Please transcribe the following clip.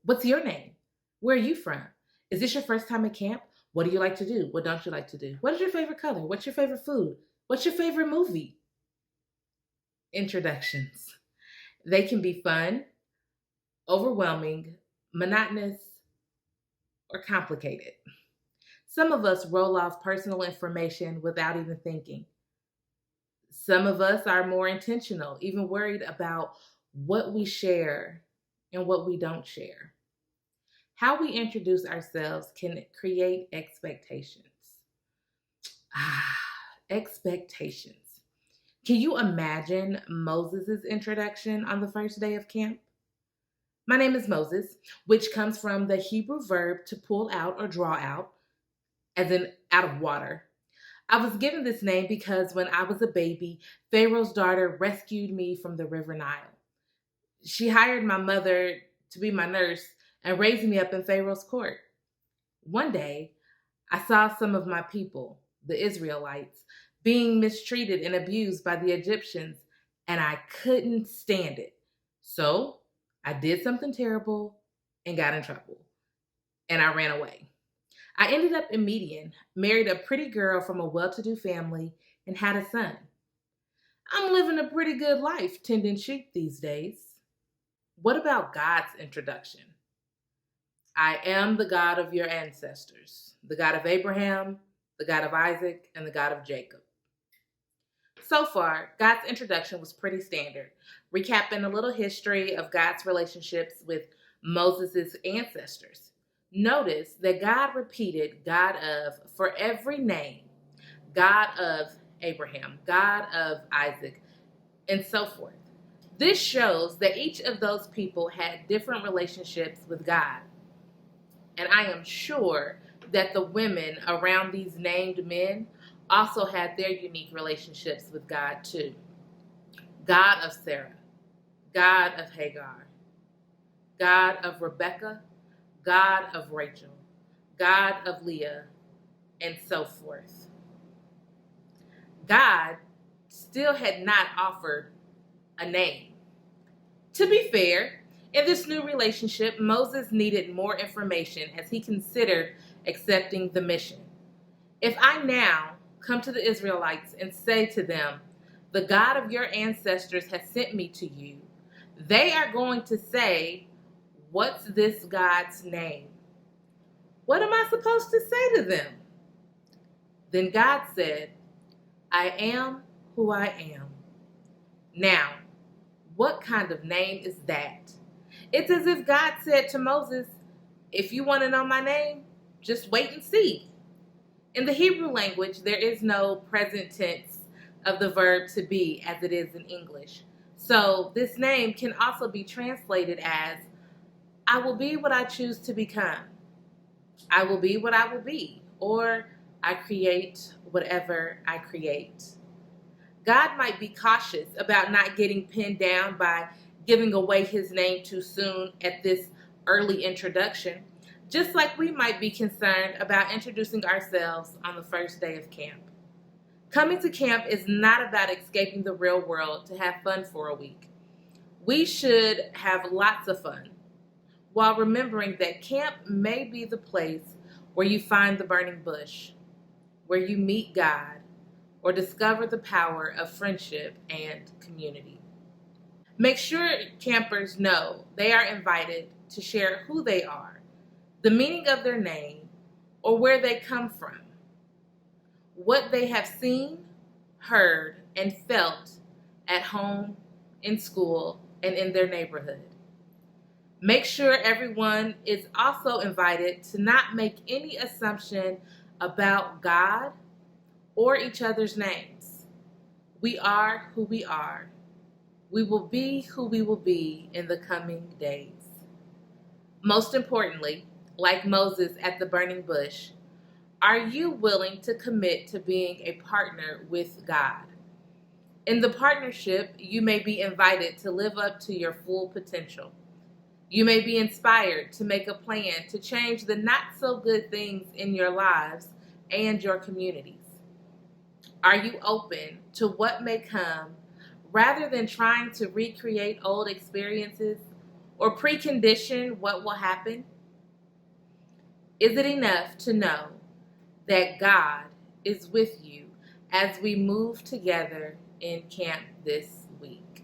What's your name? Where are you from? Is this your first time at camp? What do you like to do? What don't you like to do? What is your favorite color? What's your favorite food? What's your favorite movie? Introductions. They can be fun, overwhelming, monotonous, or complicated. Some of us roll off personal information without even thinking. Some of us are more intentional, even worried about what we share and what we don't share. How we introduce ourselves can create expectations. Ah, expectations. Can you imagine Moses' introduction on the first day of camp? My name is Moses, which comes from the Hebrew verb to pull out or draw out, as in out of water. I was given this name because when I was a baby, Pharaoh's daughter rescued me from the River Nile. She hired my mother to be my nurse and raised me up in Pharaoh's court. One day, I saw some of my people, the Israelites, being mistreated and abused by the Egyptians, and I couldn't stand it. So I did something terrible and got in trouble, and I ran away. I ended up in Midian, married a pretty girl from a well to do family, and had a son. I'm living a pretty good life tending sheep these days. What about God's introduction? I am the God of your ancestors, the God of Abraham, the God of Isaac, and the God of Jacob. So far, God's introduction was pretty standard, recapping a little history of God's relationships with Moses' ancestors. Notice that God repeated God of for every name, God of Abraham, God of Isaac, and so forth. This shows that each of those people had different relationships with God. And I am sure that the women around these named men also had their unique relationships with God too. God of Sarah, God of Hagar, God of Rebecca, God of Rachel, God of Leah, and so forth. God still had not offered a name. To be fair, in this new relationship, Moses needed more information as he considered accepting the mission. If I now come to the Israelites and say to them, the God of your ancestors has sent me to you, they are going to say, what's this God's name? What am I supposed to say to them? Then God said, I am who I am. Now, what kind of name is that? It's as if God said to Moses, if you want to know my name, just wait and see. In the Hebrew language, there is no present tense of the verb to be as it is in English. So this name can also be translated as, I will be what I choose to become. I will be what I will be. Or I create whatever I create. God might be cautious about not getting pinned down by giving away his name too soon at this early introduction, just like we might be concerned about introducing ourselves on the first day of camp. Coming to camp is not about escaping the real world to have fun for a week. We should have lots of fun, while remembering that camp may be the place where you find the burning bush, where you meet God, or discover the power of friendship and community. Make sure campers know they are invited to share who they are, the meaning of their name, or where they come from, what they have seen, heard, and felt at home, in school, and in their neighborhood. Make sure everyone is also invited to not make any assumption about God or each other's names. We are who we are. We will be who we will be in the coming days. Most importantly, like Moses at the burning bush, are you willing to commit to being a partner with God? In the partnership, you may be invited to live up to your full potential. You may be inspired to make a plan to change the not so good things in your lives and your communities. Are you open to what may come rather than trying to recreate old experiences or precondition what will happen? Is it enough to know that God is with you as we move together in camp this week?